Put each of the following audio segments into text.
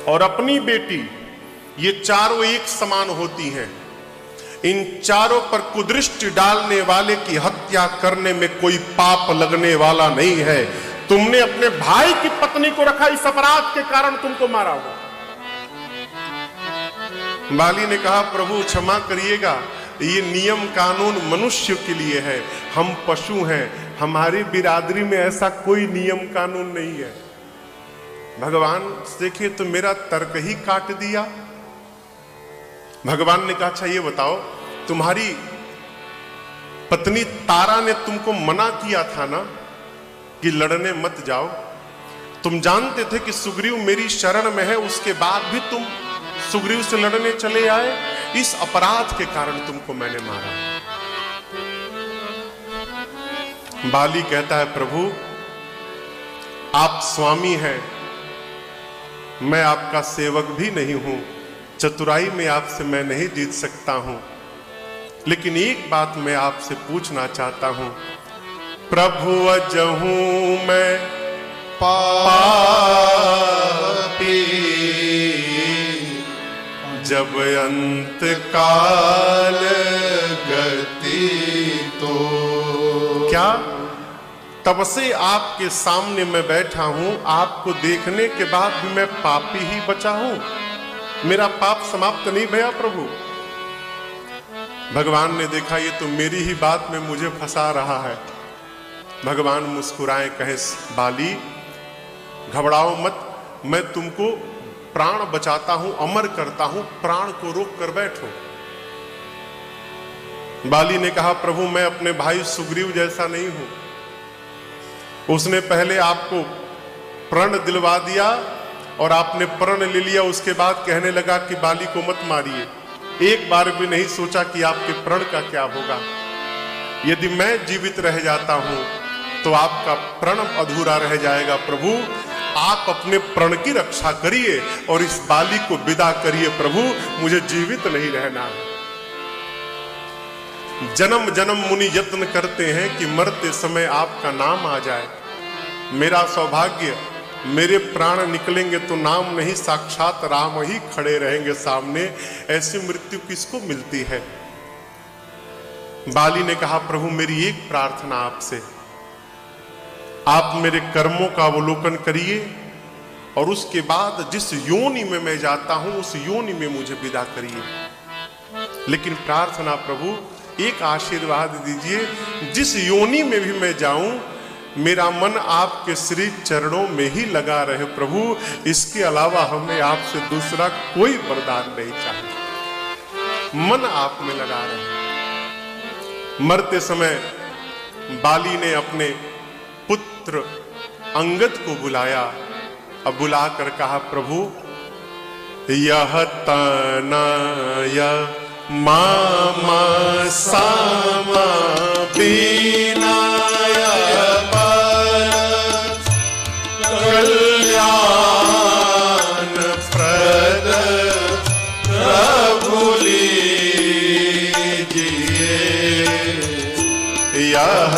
और अपनी बेटी, ये चारों एक समान होती हैं। इन चारों पर कुदृष्टि डालने वाले की हत्या करने में कोई पाप लगने वाला नहीं है। तुमने अपने भाई की पत्नी को रखा, इस अपराध के कारण तुमको मारा हो। बाली ने कहा, प्रभु क्षमा करिएगा, ये नियम कानून मनुष्य के लिए है, हम पशु हैं, हमारी बिरादरी में ऐसा कोई नियम कानून नहीं है। भगवान देखिए तो मेरा तर्क ही काट दिया। भगवान ने कहा, अच्छा ये बताओ, तुम्हारी पत्नी तारा ने तुमको मना किया था ना कि लड़ने मत जाओ। तुम जानते थे कि सुग्रीव मेरी शरण में है, उसके बाद भी तुम सुग्रीव से लड़ने चले आए। इस अपराध के कारण तुमको मैंने मारा। बाली कहता है, प्रभु आप स्वामी हैं, मैं आपका सेवक भी नहीं हूं, चतुराई में आपसे मैं नहीं जीत सकता हूं, लेकिन एक बात मैं आपसे पूछना चाहता हूं। प्रभु अजहूं मैं पापी, जब अंत काल गति तो क्या तब से आपके सामने मैं बैठा हूं, आपको देखने के बाद भी मैं पापी ही बचा हूं, मेरा पाप समाप्त नहीं भया प्रभु। भगवान ने देखा ये तो मेरी ही बात में मुझे फंसा रहा है। भगवान मुस्कुराए, कहे, बाली घबराओ मत, मैं तुमको प्राण बचाता हूं, अमर करता हूं, प्राण को रोक कर बैठो। बाली ने कहा, प्रभु मैं अपने भाई सुग्रीव जैसा नहीं हूं, उसने पहले आपको प्रण दिलवा दिया और आपने प्रण ले लिया, उसके बाद कहने लगा कि बाली को मत मारिए। एक बार भी नहीं सोचा कि आपके प्रण का क्या होगा। यदि मैं जीवित रह जाता हूं तो आपका प्रण अधूरा रह जाएगा। प्रभु आप अपने प्रण की रक्षा करिए और इस बाली को विदा करिए। प्रभु मुझे जीवित नहीं रहना है। जन्म जन्म मुनि यत्न करते हैं कि मरते समय आपका नाम आ जाए। मेरा सौभाग्य, मेरे प्राण निकलेंगे तो नाम नहीं, साक्षात राम ही खड़े रहेंगे सामने। ऐसी मृत्यु किसको मिलती है? बाली ने कहा, प्रभु मेरी एक प्रार्थना आपसे, आप मेरे कर्मों का अवलोकन करिए और उसके बाद जिस योनि में मैं जाता हूं उस योनि में मुझे विदा करिए। लेकिन प्रार्थना प्रभु एक आशीर्वाद दीजिए, जिस योनि में भी मैं जाऊं मेरा मन आपके श्री चरणों में ही लगा रहे प्रभु। इसके अलावा हमें आपसे दूसरा कोई वरदान नहीं चाहिए। मन आप में लगा रहे। मरते समय बाली ने अपने पुत्र अंगद को बुलाया। अब बुलाकर कहा, प्रभु यह तनय मामा सामा बीनाय पर कल्याण प्रद प्रभु लीजिए। यह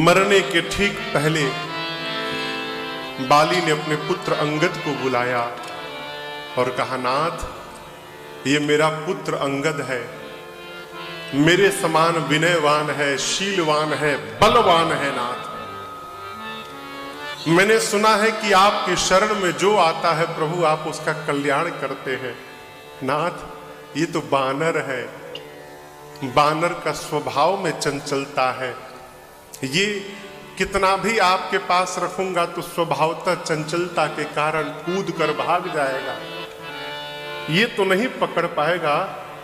मरने के ठीक पहले बाली ने अपने पुत्र अंगद को बुलाया और कहा, नाथ ये मेरा पुत्र अंगद है, मेरे समान विनयवान है, शीलवान है, बलवान है नाथ। मैंने सुना है कि आपके शरण में जो आता है प्रभु आप उसका कल्याण करते हैं। नाथ ये तो बानर है, बानर का स्वभाव में चंचलता है, ये कितना भी आपके पास रखूंगा तो स्वभावतः चंचलता के कारण कूद कर भाग जाएगा, ये तो नहीं पकड़ पाएगा,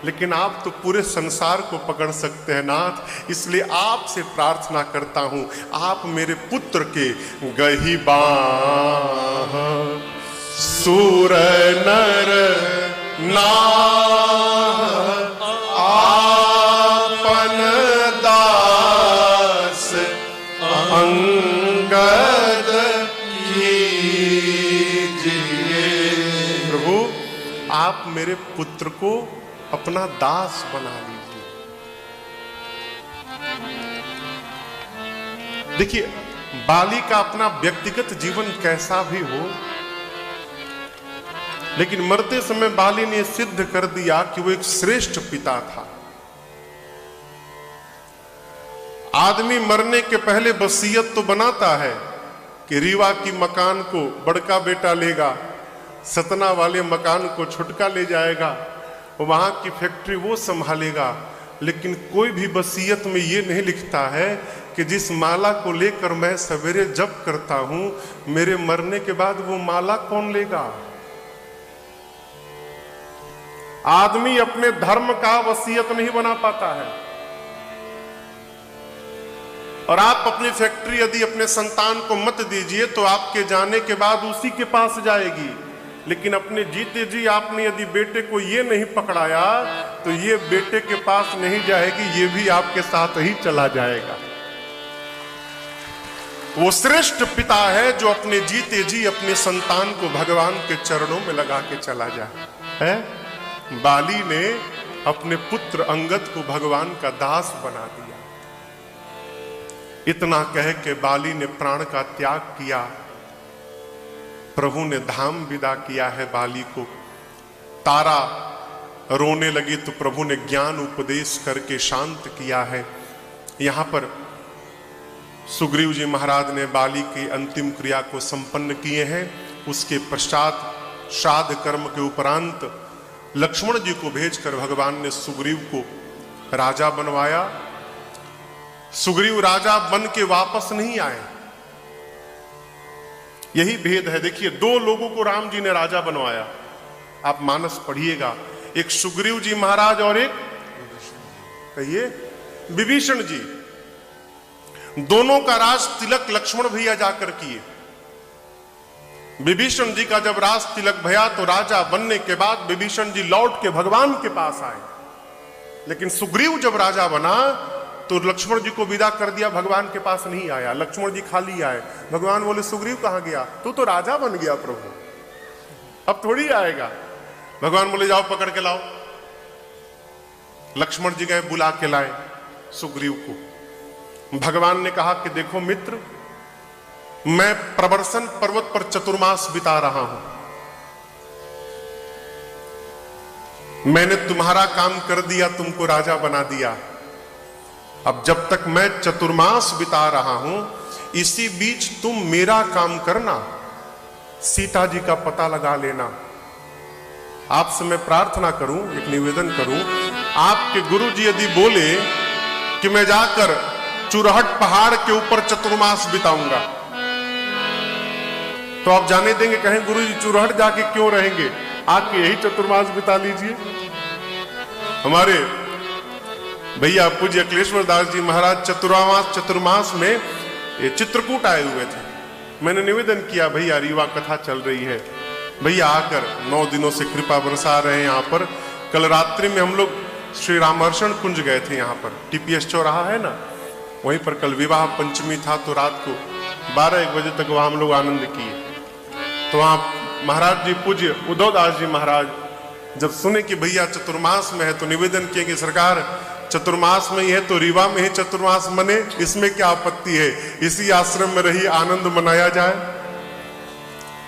लेकिन आप तो पूरे संसार को पकड़ सकते हैं नाथ। इसलिए आपसे प्रार्थना करता हूं, आप मेरे पुत्र के गहिबाह सूर नर नाह आपन दास अंगद कीजिए। प्रभु आप मेरे पुत्र को अपना दास बना लीजिए। देखिए, बाली का अपना व्यक्तिगत जीवन कैसा भी हो, लेकिन मरते समय बाली ने सिद्ध कर दिया कि वो एक श्रेष्ठ पिता था। आदमी मरने के पहले वसीयत तो बनाता है कि रीवा की मकान को बड़का बेटा लेगा, सतना वाले मकान को छुटका ले जाएगा, वहां की फैक्ट्री वो संभालेगा, लेकिन कोई भी वसीयत में ये नहीं लिखता है कि जिस माला को लेकर मैं सवेरे जप करता हूं, मेरे मरने के बाद वो माला कौन लेगा। आदमी अपने धर्म का वसीयत नहीं बना पाता है, और आप अपनी फैक्ट्री यदि अपने संतान को मत दीजिए तो आपके जाने के बाद उसी के पास जाएगी, लेकिन अपने जीते जी आपने यदि बेटे को ये नहीं पकड़ाया तो ये बेटे के पास नहीं जाएगी, ये भी आपके साथ ही चला जाएगा। वो श्रेष्ठ पिता है जो अपने जीते जी अपने संतान को भगवान के चरणों में लगा के चला जाए है। बाली ने अपने पुत्र अंगद को भगवान का दास बना दिया। इतना कह के बाली ने प्राण का त्याग किया। प्रभु ने धाम विदा किया है बाली को। तारा रोने लगी तो प्रभु ने ज्ञान उपदेश करके शांत किया है। यहां पर सुग्रीव जी महाराज ने बाली की अंतिम क्रिया को संपन्न किए हैं। उसके पश्चात श्राद्ध कर्म के उपरांत लक्ष्मण जी को भेजकर भगवान ने सुग्रीव को राजा बनवाया। सुग्रीव राजा बन के वापस नहीं आए, यही भेद है। देखिए, दो लोगों को राम जी ने राजा बनवाया, आप मानस पढ़िएगा, एक सुग्रीव जी महाराज और एक कहिए विभीषण जी। दोनों का राज तिलक लक्ष्मण भैया जाकर किए। विभीषण जी का जब राज तिलक भया तो राजा बनने के बाद विभीषण जी लौट के भगवान के पास आए, लेकिन सुग्रीव जब राजा बना तो लक्ष्मण जी को विदा कर दिया, भगवान के पास नहीं आया। लक्ष्मण जी खाली आए। भगवान बोले, सुग्रीव कहां गया? तू तो राजा बन गया प्रभु, अब थोड़ी आएगा। भगवान बोले, जाओ पकड़ के लाओ। लक्ष्मण जी गए, बुला के लाए सुग्रीव को। भगवान ने कहा कि देखो मित्र, मैं प्रवर्सन पर्वत पर चतुर्मास बिता रहा हूं, मैंने तुम्हारा काम कर दिया, तुमको राजा बना दिया। अब जब तक मैं चतुर्मास बिता रहा हूं, इसी बीच तुम मेरा काम करना, सीता जी का पता लगा लेना। आपसे मैं प्रार्थना करूं, एक निवेदन करूं, आपके गुरु जी यदि बोले कि मैं जाकर चुरहट पहाड़ के ऊपर चतुर्मास बिताऊंगा, तो आप जाने देंगे? कहें गुरु जी चुरहट जाके क्यों रहेंगे, आके यही चतुर्मास बिता लीजिए। हमारे भैया पूज्य अखिलेश्वर दास जी महाराज चतुर्मास में ये चित्रकूट आए हुए थे। मैंने निवेदन किया, भैया रीवा कथा चल रही है, भैया आकर 9 दिनों से कृपा बरसा रहे हैं यहाँ पर। कल रात्रि में हम लोग श्री रामहर्षण कुंज गए थे, यहाँ पर टीपीएस चौराहा है ना, वहीं पर कल विवाह पंचमी था, तो रात को 12-1 बजे तक वहां हम लोग आनंद किए। तो वहां महाराज जी पूज्य उद्धव दास जी महाराज जब सुने कि भैया चतुर्मास में है, तो निवेदन किए कि सरकार चतुर्मास में ही है तो रीवा में ही चतुर्मास मने, इसमें क्या आपत्ति है, इसी आश्रम में रही आनंद मनाया जाए।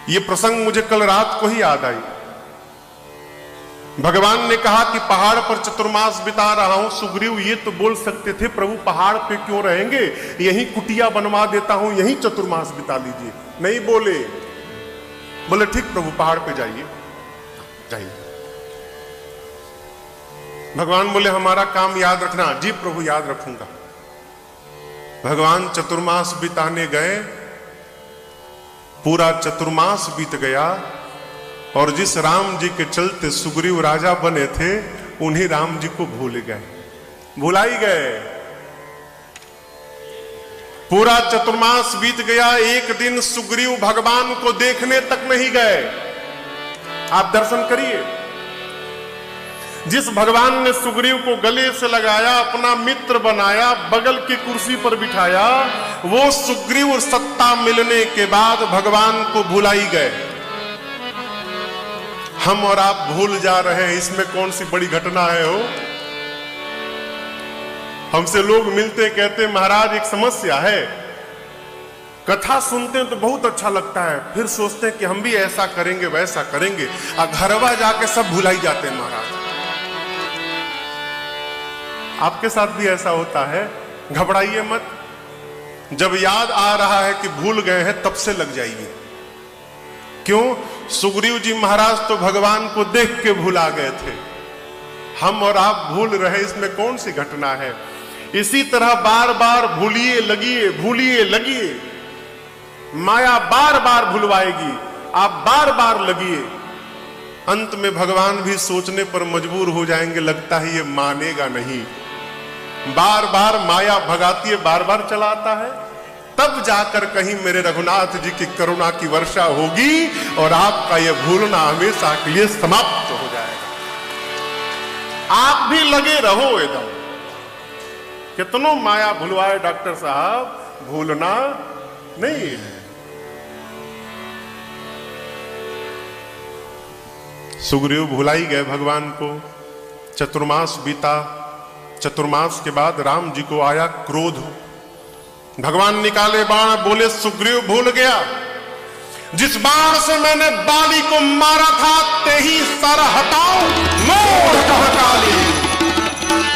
ये प्रसंग मुझे कल रात को ही याद आई। भगवान ने कहा कि पहाड़ पर चतुर्मास बिता रहा हूं। सुग्रीव ये तो बोल सकते थे, प्रभु पहाड़ पे क्यों रहेंगे, यहीं कुटिया बनवा देता हूं, यहीं चतुर्मास बिता लीजिए। नहीं बोले, बोले ठीक प्रभु पहाड़ पे जाइए जाइए। भगवान बोले हमारा काम याद रखना। जी प्रभु याद रखूंगा। भगवान चतुर्मास बिताने गए, पूरा चतुर्मास बीत गया और जिस राम जी के चलते सुग्रीव राजा बने थे, उन्हीं राम जी को भूल गए, भुलाई गए। पूरा चतुर्मास बीत गया, एक दिन सुग्रीव भगवान को देखने तक नहीं गए। आप दर्शन करिए, जिस भगवान ने सुग्रीव को गले से लगाया, अपना मित्र बनाया, बगल की कुर्सी पर बिठाया, वो सुग्रीव सत्ता मिलने के बाद भगवान को भुलाई गए। हम और आप भूल जा रहे हैं, इसमें कौन सी बड़ी घटना है हो। हमसे लोग मिलते कहते महाराज एक समस्या है, कथा सुनते हैं तो बहुत अच्छा लगता है, फिर सोचते हैं कि हम भी ऐसा करेंगे वैसा करेंगे, और घरवा जाके सब भुलाई जाते हैं महाराज। आपके साथ भी ऐसा होता है, घबराइए मत। जब याद आ रहा है कि भूल गए हैं, तब से लग जाइए। क्यों? सुग्रीव जी महाराज तो भगवान को देख के भुला गए थे, हम और आप भूल रहे, इसमें कौन सी घटना है। इसी तरह बार बार भूलिए लगिए, भूलिए लगिए, माया बार बार भुलवाएगी, आप बार बार लगिए। अंत में भगवान भी सोचने पर मजबूर हो जाएंगे, लगता है ये मानेगा नहीं। बार बार माया भगाती है, बार बार चलाता है, तब जाकर कहीं मेरे रघुनाथ जी की करुणा की वर्षा होगी और आपका यह भूलना हमेशा के लिए समाप्त हो जाएगा। आप भी लगे रहो एकदम। कितनों माया भुलवाए डॉक्टर साहब, भूलना नहीं है। सुग्रीव भुलाई गए भगवान को। चतुर्मास बीता, चतुर्मास के बाद राम जी को आया क्रोध। भगवान निकाले बाण, बोले सुग्रीव भूल गया, जिस बाण से मैंने बाली को मारा था, ते ही सर हटाओ मोड़ कह काली।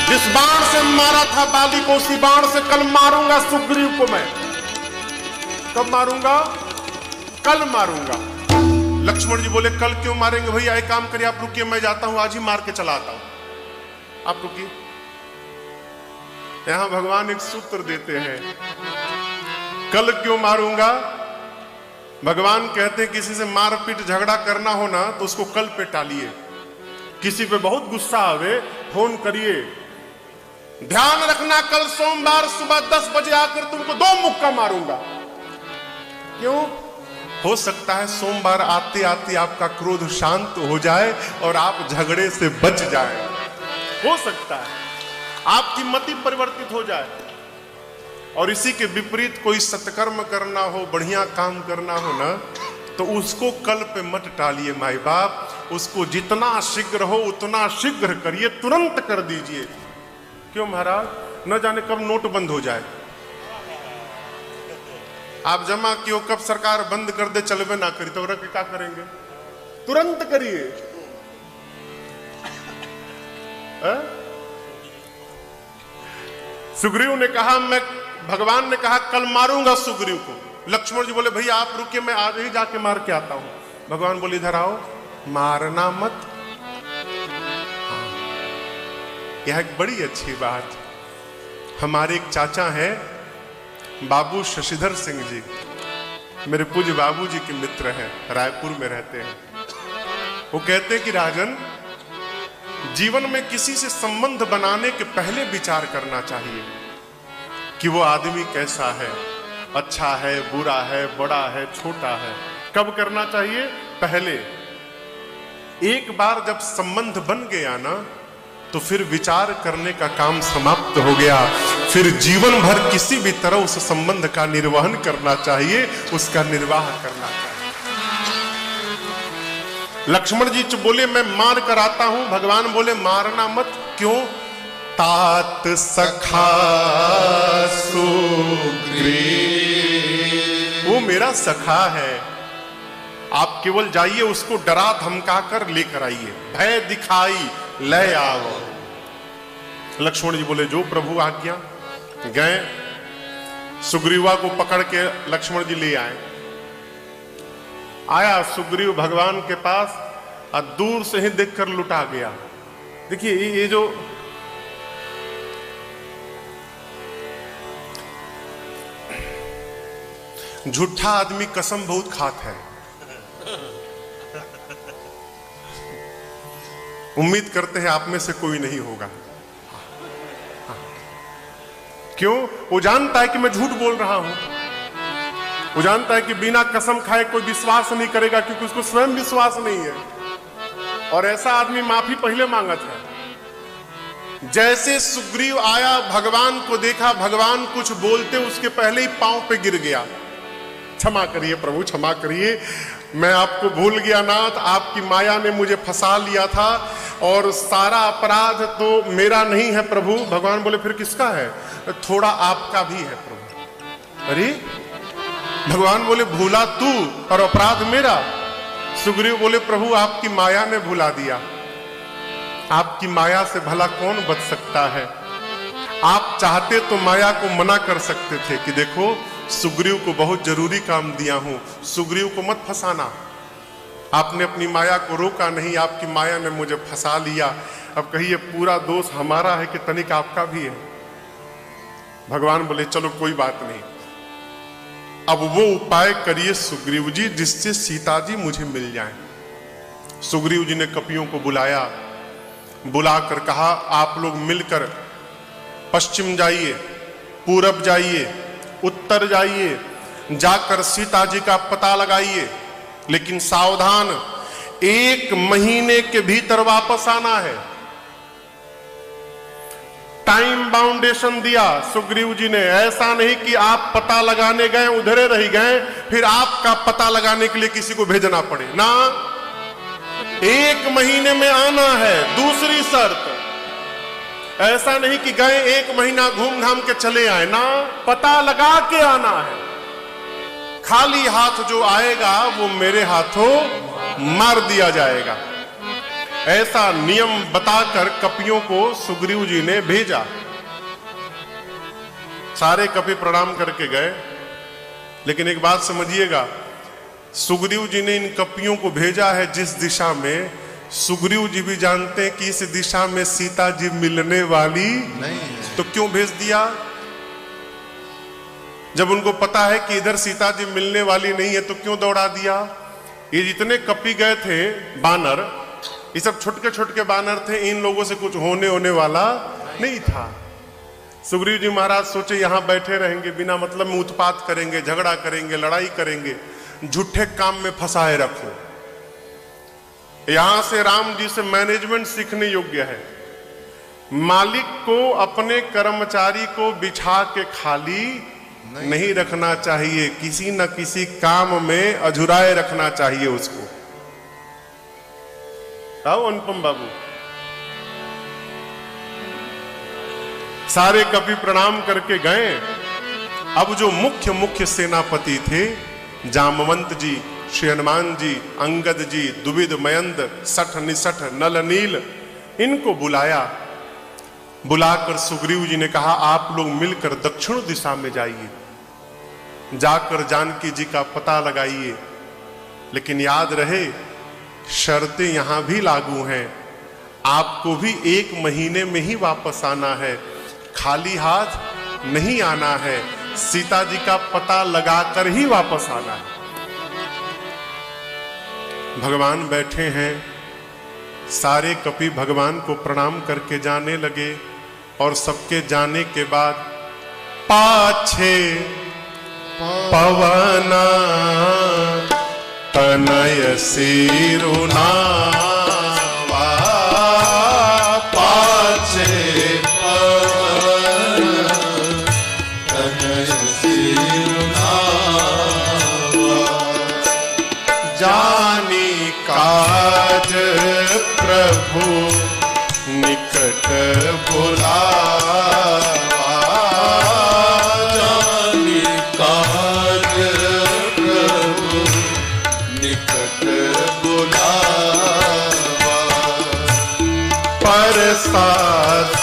जिस बाण से मारा था बाली को, उसी बाण से कल मारूंगा सुग्रीव को। मैं कब मारूंगा? कल मारूंगा। लक्ष्मण जी बोले कल क्यों मारेंगे भैया, एक काम करिए आप रुकिए, मैं जाता हूं, आज ही मार के चला आता हूं। आप रुकिए। यहां भगवान एक सूत्र देते हैं, कल क्यों मारूंगा। भगवान कहते हैं किसी से मारपीट झगड़ा करना हो ना, तो उसको कल पे टालिए। किसी पे बहुत गुस्सा आवे, फोन करिए, ध्यान रखना कल सोमवार सुबह 10 बजे आकर तुमको 2 मुक्का मारूंगा। क्यों? हो सकता है सोमवार आते आते आपका क्रोध शांत हो जाए और आप झगड़े से बच जाए। हो सकता है आपकी मति परिवर्तित हो जाए। और इसी के विपरीत कोई सत्कर्म करना हो, बढ़िया काम करना हो ना, तो उसको कल पे मत टालिए माई बाप। उसको जितना शीघ्र हो उतना शीघ्र करिए, तुरंत कर दीजिए। क्यों महाराज? न जाने कब नोट बंद हो जाए। आप जमा कियो, कब सरकार बंद कर दे, चलवे ना करी, तो क्या करेंगे? तुरंत करिए। सुग्रीव ने कहा, मैं भगवान ने कहा कल मारूंगा सुग्रीव को। लक्ष्मण जी बोले भैया आप रुकिए, मैं आज ही जाके मार के आता हूं। भगवान बोले इधर आओ, मारना मत। यह एक बड़ी अच्छी बात। हमारे एक चाचा हैं बाबू शशिधर सिंह जी, मेरे पूज्य बाबू जी के मित्र हैं, रायपुर में रहते हैं। वो कहते हैं कि राजन, जीवन में किसी से संबंध बनाने के पहले विचार करना चाहिए कि वो आदमी कैसा है, अच्छा है, बुरा है, बड़ा है, छोटा है। कब करना चाहिए? पहले। एक बार जब संबंध बन गया ना, तो फिर विचार करने का काम समाप्त हो गया। फिर जीवन भर किसी भी तरह उस संबंध का निर्वहन करना चाहिए, उसका निर्वाह करना चाहिए। लक्ष्मण जी बोले मैं मार कर आता हूं। भगवान बोले मारना मत। क्यों? तात सखा सुग्रीव, वो मेरा सखा है। आप केवल जाइए, उसको डरा धमका कर लेकर आइए, भय दिखाई ले आओ। लक्ष्मण जी बोले, जो प्रभु आज्ञा। गए, सुग्रीवा को पकड़ के लक्ष्मण जी ले आए। आया सुग्रीव भगवान के पास और दूर से ही देखकर लुटा गया। देखिए ये जो झूठा आदमी कसम बहुत खाता है। उम्मीद करते हैं आप में से कोई नहीं होगा। क्यों? वो जानता है कि मैं झूठ बोल रहा हूं। वो जानता है कि बिना कसम खाए कोई विश्वास नहीं करेगा, क्योंकि उसको स्वयं विश्वास नहीं है। और ऐसा आदमी माफी पहले मांगा था। जैसे सुग्रीव आया, भगवान को देखा, भगवान कुछ बोलते उसके पहले ही पांव पे गिर गया। क्षमा करिए प्रभु, क्षमा करिए, मैं आपको भूल गया नाथ, आपकी माया ने मुझे फंसा लिया था और सारा अपराध तो मेरा नहीं है प्रभु। भगवान बोले, फिर किसका है? थोड़ा आपका भी है प्रभु। अरे भगवान बोले, भूला तू और अपराध मेरा। सुग्रीव बोले, प्रभु आपकी माया ने भुला दिया। आपकी माया से भला कौन बच सकता है? आप चाहते तो माया को मना कर सकते थे कि देखो सुग्रीव को बहुत जरूरी काम दिया हूं, सुग्रीव को मत फंसाना। आपने अपनी माया को रोका नहीं, आपकी माया ने मुझे फंसा लिया। अब कहिए पूरा दोष हमारा है कि तनिक आपका भी है? भगवान बोले, चलो कोई बात नहीं, अब वो उपाय करिए सुग्रीव जी जिससे सीता जी मुझे मिल जाएं। सुग्रीव जी ने कपियों को बुलाया, बुलाकर कहा, आप लोग मिलकर पश्चिम जाइए, पूरब जाइए, उत्तर जाइए, जाकर सीता जी का पता लगाइए, लेकिन सावधान, 1 महीने के भीतर वापस आना है। टाइम बाउंडेशन दिया सुग्रीव जी ने। ऐसा नहीं कि आप पता लगाने गए, उधरे रह गए, फिर आपका पता लगाने के लिए किसी को भेजना पड़े ना। 1 महीने में आना है। दूसरी शर्त, ऐसा नहीं कि गए 1 महीना घूम घाम के चले आए ना, पता लगा के आना है। खाली हाथ जो आएगा वो मेरे हाथों मार दिया जाएगा। ऐसा नियम बताकर कपियों को सुग्रीव जी ने भेजा। सारे कपि प्रणाम करके गए, लेकिन एक बात समझिएगा, सुग्रीव जी ने इन कपियों को भेजा है जिस दिशा में सुग्रीव जी भी जानते हैं कि इस दिशा में सीता जी मिलने वाली नहीं है। तो क्यों भेज दिया? जब उनको पता है कि इधर सीता जी मिलने वाली नहीं है तो क्यों दौड़ा दिया? ये जितने कपि गए थे बानर, ये सब छोटे बानर थे, इन लोगों से कुछ होने वाला नहीं था। सुग्रीव जी महाराज सोचे यहां बैठे रहेंगे, बिना मतलब में उत्पात करेंगे, झगड़ा करेंगे, लड़ाई करेंगे, झूठे काम में फंसाए रखो। यहां से राम जी से मैनेजमेंट सीखने योग्य है। मालिक को अपने कर्मचारी को बिछा के खाली नहीं रखना चाहिए, किसी न किसी काम में अझुराए रखना चाहिए उसको। आओ अनुपम बाबू। सारे कपि प्रणाम करके गए। अब जो मुख्य सेनापति थे, जामवंत जी, श्री हनुमान जी, अंगद जी, दुविध मयंद, सठ निसठ नल नील, इनको बुलाया। बुलाकर सुग्रीव जी ने कहा, आप लोग मिलकर दक्षिण दिशा में जाइए, जाकर जानकी जी का पता लगाइए, लेकिन याद रहे शर्तें यहां भी लागू हैं। आपको भी 1 महीने में ही वापस आना है, खाली हाथ नहीं आना है, सीता जी का पता लगाकर ही वापस आना है। भगवान बैठे हैं, सारे कपि भगवान को प्रणाम करके जाने लगे और सबके जाने के बाद पाछे पवना तनय सिरुनावा, पाछे पवना तनय सिरुनावा, जानी काज प्रभु निकट बुलावा, जानी काज प्रभु निकट परसासीस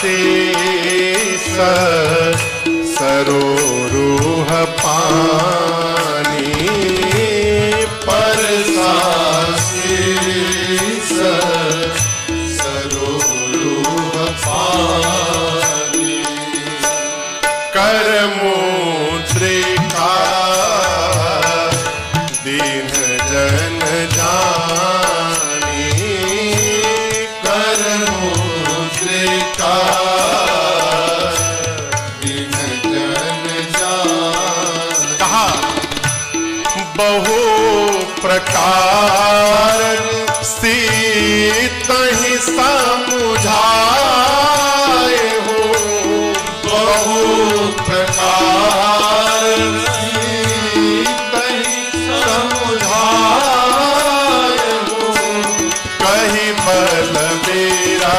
सरोरुह पानी, परसासीस सरोरुह पानी, कर मुद्रिका दीन जन जानी, कर मुद्रिका दीन जन जानी। कहा बहु प्रकार सीत ही समुझाए हो, बहु प्रकार सीत ही समुझाए हो, कहीं बल मेरा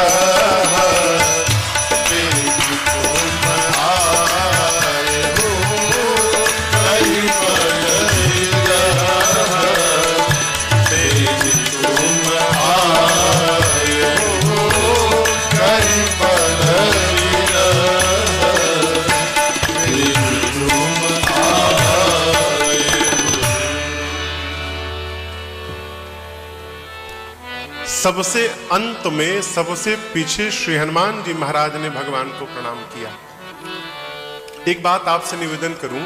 सबसे अंत में सबसे पीछे श्री हनुमान जी महाराज ने भगवान को प्रणाम किया। एक बात आपसे निवेदन करूं,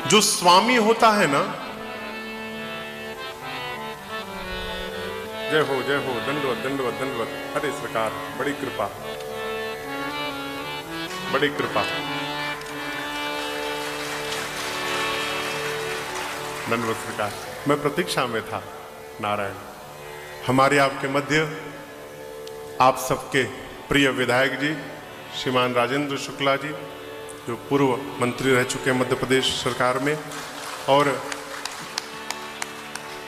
जो स्वामी होता है ना, जय हो दंडवत दंडवत दंडवत, अरे सरकार बड़ी कृपा बड़ी कृपा, दंडवत सरकार। मैं प्रतीक्षा में था। नारायण। हमारे आपके मध्य आप सबके प्रिय विधायक जी श्रीमान राजेंद्र शुक्ला जी, जो पूर्व मंत्री रह चुके हैं मध्य प्रदेश सरकार में, और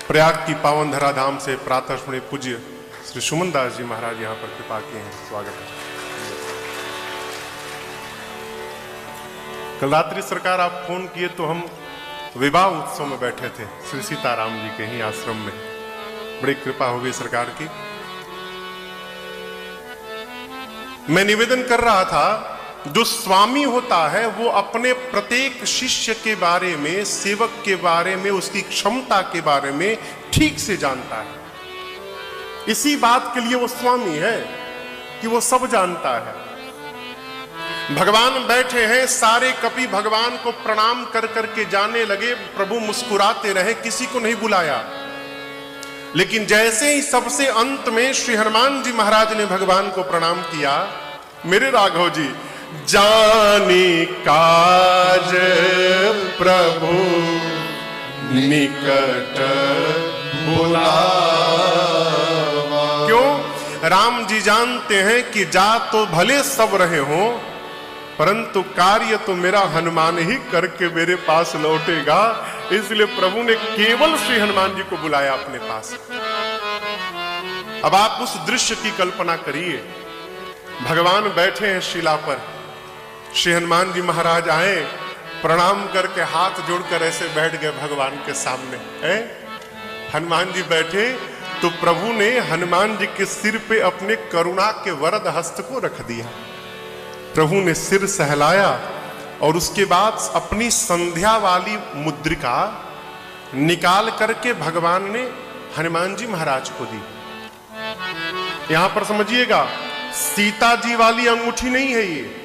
प्रयाग की पावन धरा धाम से प्रातः स्मरणीय पूज्य श्री सुमन दास जी महाराज यहाँ पर कृपा किए हैं। स्वागत है। कल रात्रि सरकार आप फोन किए तो हम विवाह उत्सव में बैठे थे श्री सीताराम जी के ही आश्रम में। बड़ी कृपा हो गई सरकार की। मैं निवेदन कर रहा था, जो स्वामी होता है वो अपने प्रत्येक शिष्य के बारे में, सेवक के बारे में, उसकी क्षमता के बारे में ठीक से जानता है। इसी बात के लिए वो स्वामी है कि वो सब जानता है। भगवान बैठे हैं, सारे कपि भगवान को प्रणाम कर करके जाने लगे। प्रभु मुस्कुराते रहे, किसी को नहीं बुलाया। लेकिन जैसे ही सबसे अंत में श्री हनुमान जी महाराज ने भगवान को प्रणाम किया, मेरे राघव जी, जानी काज प्रभु निकट बुलावा। क्यों? राम जी जानते हैं कि जा तो भले सब रहे हों, परंतु कार्य तो मेरा हनुमान ही करके मेरे पास लौटेगा। इसलिए प्रभु ने केवल श्री हनुमान जी को बुलाया अपने पास। अब आप उस दृश्य की कल्पना करिए। भगवान बैठे हैं शिला पर, श्री हनुमान जी महाराज आए, प्रणाम करके हाथ जोड़कर ऐसे बैठ गए भगवान के सामने। हनुमान जी बैठे तो प्रभु ने हनुमान जी के सिर पे अपने करुणा के वरद हस्त को रख दिया। प्रभु ने सिर सहलाया और उसके बाद अपनी संध्या वाली मुद्रिका निकाल करके भगवान ने हनुमान जी महाराज को दी। यहां पर समझिएगा, सीता जी वाली अंगूठी नहीं है ये।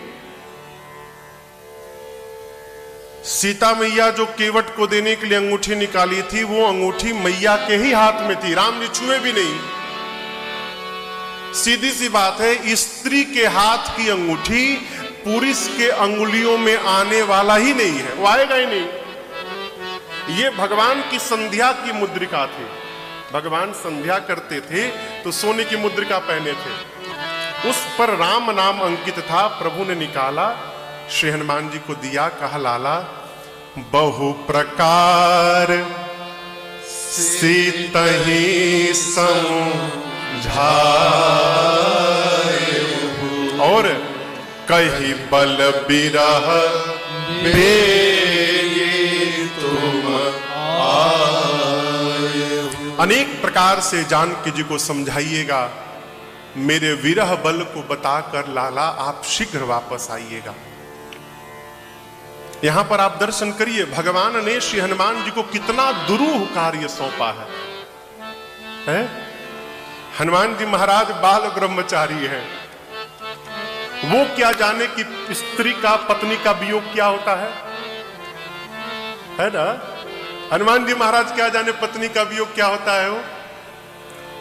सीता मैया जो केवट को देने के लिए अंगूठी निकाली थी, वो अंगूठी मैया के ही हाथ में थी। राम जी छुए भी नहीं। सीधी सी बात है, स्त्री के हाथ की अंगूठी पुरुष के अंगुलियों में आने वाला ही नहीं है, वो आएगा ही नहीं। ये भगवान की संध्या की मुद्रिका थी। भगवान संध्या करते थे तो सोने की मुद्रिका पहने थे, उस पर राम नाम अंकित था। प्रभु ने निकाला, श्री हनुमान जी को दिया, कहा लाला बहु प्रकार सीतहि समझाए और कही बल बिरह बेगी तुम आए अनेक प्रकार से जानकी जी को समझाइएगा, मेरे विरह बल को बताकर लाला आप शीघ्र वापस आइएगा। यहां पर आप दर्शन करिए, भगवान ने श्री हनुमान जी को कितना दुरूह कार्य सौंपा है? हनुमान जी महाराज बाल ब्रह्मचारी है, वो क्या जाने कि स्त्री का पत्नी का वियोग क्या होता है ना? हनुमान जी महाराज क्या जाने पत्नी का वियोग क्या होता है वो।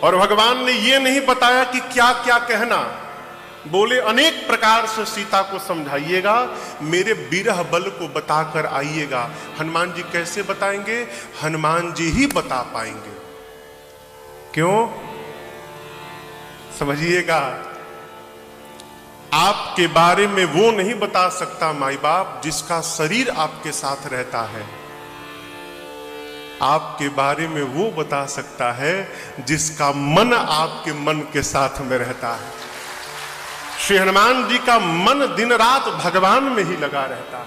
और भगवान ने ये नहीं बताया कि क्या क्या कहना, बोले अनेक प्रकार से सीता को समझाइएगा, मेरे विरह बल को बताकर आइएगा। हनुमान जी कैसे बताएंगे? हनुमान जी ही बता पाएंगे। क्यों? समझिएगा, आपके बारे में वो नहीं बता सकता माई बाप जिसका शरीर आपके साथ रहता है, आपके बारे में वो बता सकता है जिसका मन आपके मन के साथ में रहता है। श्री हनुमान जी का मन दिन रात भगवान में ही लगा रहता है,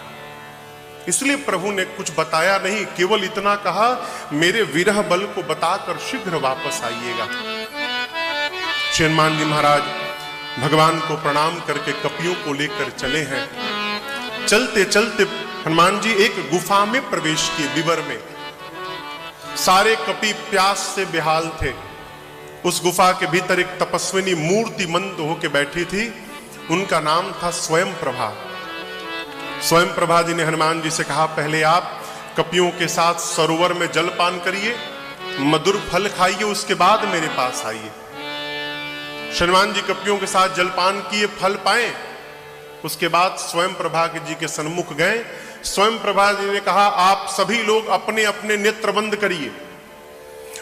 इसलिए प्रभु ने कुछ बताया नहीं, केवल इतना कहा, मेरे विरह बल को बताकर शीघ्र वापस आइएगा। श्री हनुमान जी महाराज भगवान को प्रणाम करके कपियों को लेकर चले हैं। चलते चलते हनुमान जी एक गुफा में प्रवेश किए, विवर में। सारे कपि प्यास से बेहाल थे। उस गुफा के भीतर एक तपस्विनी मूर्ति मंद होकर बैठी थी, उनका नाम था स्वयं प्रभा। स्वयं प्रभा जी ने हनुमान जी से कहा, पहले आप कपियों के साथ सरोवर में जलपान करिए, मधुर फल खाइए, उसके बाद मेरे पास आइए। हनुमान जी कपियों के साथ जलपान किए, फल पाए, उसके बाद स्वयं प्रभा जी के सन्मुख गए। स्वयं प्रभा जी ने कहा, आप सभी लोग अपने अपने नेत्र बंद करिए,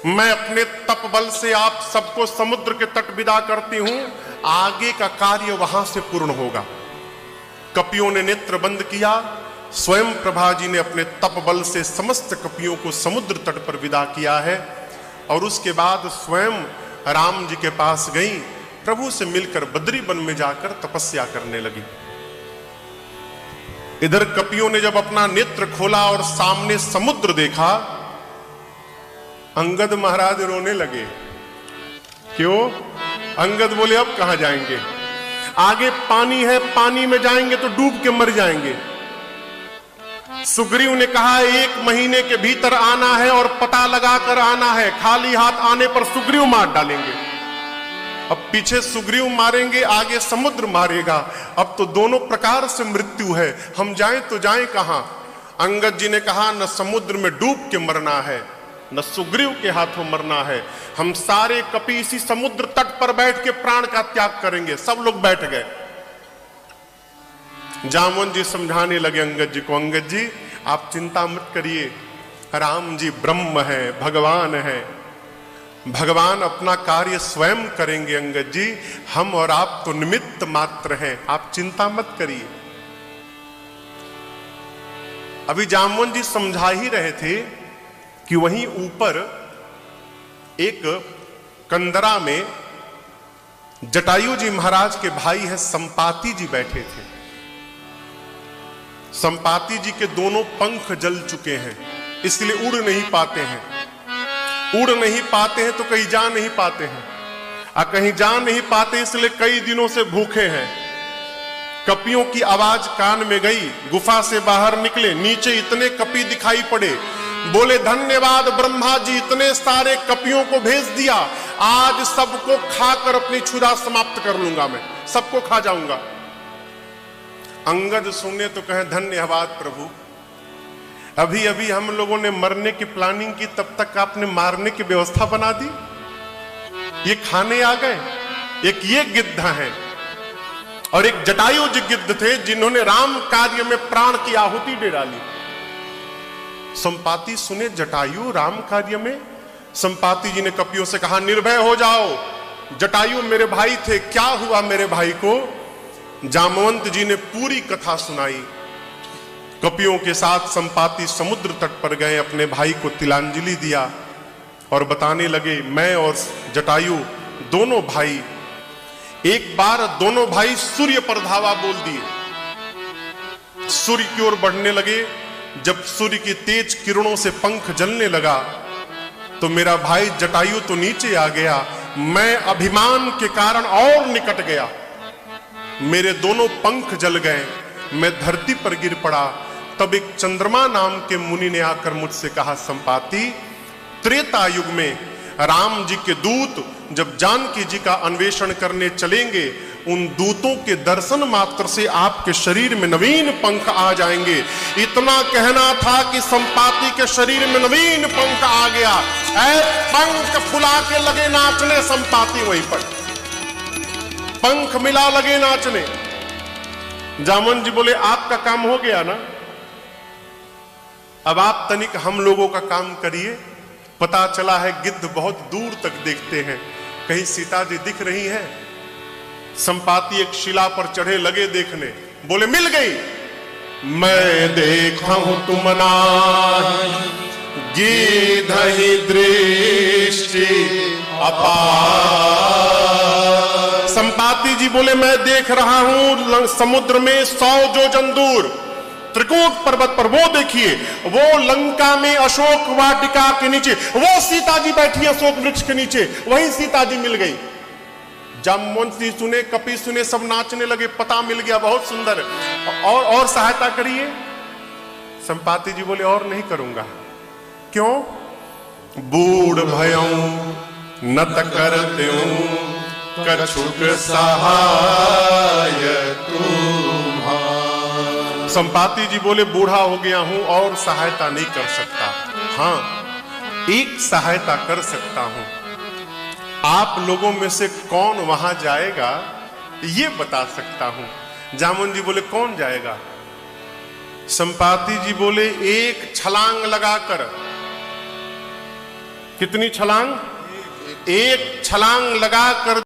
मैं अपने तप बल से आप सबको समुद्र के तट विदा करती हूं, आगे का कार्य वहां से पूर्ण होगा। कपियों ने नेत्र बंद किया, स्वयं प्रभा जी ने अपने तप बल से समस्त कपियों को समुद्र तट पर विदा किया है। और उसके बाद स्वयं राम जी के पास गई, प्रभु से मिलकर बद्री वन में जाकर तपस्या करने लगी। इधर कपियों ने जब अपना नेत्र खोला और सामने समुद्र देखा, अंगद महाराज रोने लगे। क्यों? अंगद बोले, अब कहां जाएंगे, आगे पानी है, पानी में जाएंगे तो डूब के मर जाएंगे। सुग्रीव ने कहा, 1 महीने के भीतर आना है और पता लगाकर आना है, खाली हाथ आने पर सुग्रीव मार डालेंगे। अब पीछे सुग्रीव मारेंगे, आगे समुद्र मारेगा, अब तो दोनों प्रकार से मृत्यु है, हम जाएं तो जाएं कहां? अंगद जी ने कहा, न समुद्र में डूब के मरना है, न सुग्रीव के हाथों मरना है, हम सारे कपि इसी समुद्र तट पर बैठ के प्राण का त्याग करेंगे। सब लोग बैठ गए। जामवन जी समझाने लगे अंगद जी को, अंगद जी आप चिंता मत करिए, राम जी ब्रह्म है, भगवान है, भगवान अपना कार्य स्वयं करेंगे। अंगद जी, हम और आप तो निमित्त मात्र हैं, आप चिंता मत करिए। अभी जामवन जी समझा ही रहे थे कि वहीं ऊपर एक कंदरा में जटायु जी महाराज के भाई है संपाति जी बैठे थे। संपाति जी के दोनों पंख जल चुके हैं, इसलिए उड़ नहीं पाते हैं। उड़ नहीं पाते हैं तो कहीं जा नहीं पाते हैं, और कहीं जा नहीं पाते इसलिए कई दिनों से भूखे हैं। कपियों की आवाज कान में गई, गुफा से बाहर निकले, नीचे इतने कपि दिखाई पड़े। बोले, धन्यवाद ब्रह्मा जी, इतने सारे कपियों को भेज दिया, आज सबको खाकर अपनी क्षुधा समाप्त कर लूंगा, मैं सबको खा जाऊंगा। अंगद सुने तो कहे, धन्यवाद प्रभु, अभी अभी हम लोगों ने मरने की प्लानिंग की, तब तक आपने मारने की व्यवस्था बना दी, ये खाने आ गए। एक ये गिद्ध है और एक जटायु जी गिद्ध थे जिन्होंने राम कार्य में प्राण की आहुति दे डाली। संपाति सुने, जटायु राम कार्य में। संपाति जी ने कपियों से कहा, निर्भय हो जाओ, जटायु मेरे भाई थे, क्या हुआ मेरे भाई को? जामवंत जी ने पूरी कथा सुनाई। कपियों के साथ संपाति समुद्र तट पर गए, अपने भाई को तिलांजलि दिया और बताने लगे, मैं और जटायु दोनों भाई, एक बार दोनों भाई सूर्य पर धावा बोल दिए, सूर्य की ओर बढ़ने लगे। जब सूर्य की तेज किरणों से पंख जलने लगा, तो मेरा भाई जटायु तो नीचे आ गया, मैं अभिमान के कारण और निकट गया, मेरे दोनों पंख जल गए, मैं धरती पर गिर पड़ा। तब एक चंद्रमा नाम के मुनि ने आकर मुझसे कहा, संपाति, त्रेता युग में राम जी के दूत जब जानकी जी का अन्वेषण करने चलेंगे, उन दूतों के दर्शन मात्र से आपके शरीर में नवीन पंख आ जाएंगे। इतना कहना था कि संपाति के शरीर में नवीन पंख आ गया। ऐ पंख फुला के लगे नाचने, संपाति वहीं पर पंख मिला लगे नाचने। जामन जी बोले, आपका काम हो गया ना, अब आप तनिक हम लोगों का काम करिए। पता चला है गिद्ध बहुत दूर तक देखते हैं, कहीं सीता जी दिख रही है। संपाति एक शिला पर चढ़े लगे देखने, बोले मिल गई। मैं देखा हूं तुम नाहि, गिद्धहि दृष्टि अपार। संपाति जी बोले, मैं देख रहा हूं समुद्र में 100 योजन दूर त्रिकूट पर्वत पर, वो देखिए, वो लंका में अशोक वाटिका के नीचे वो सीता जी बैठी है अशोक वृक्ष के नीचे, वही सीता जी मिल गई। जामवंशी सुने, कपि सुने, सब नाचने लगे, पता मिल गया, बहुत सुंदर। और सहायता करिए। संपाति जी बोले, और नहीं करूंगा। क्यों? बूढ़ भयऊं नत करत्यूं, कछुक सहाय तुम्हारा। संपाति जी बोले, बूढ़ा हो गया हूं और सहायता नहीं कर सकता। हां, एक सहायता कर सकता हूं, आप लोगों में से कौन वहां जाएगा ये बता सकता हूं। जामुन जी बोले, कौन जाएगा? संपाति जी बोले, एक छलांग लगाकर। कितनी छलांग? एक छलांग लगाकर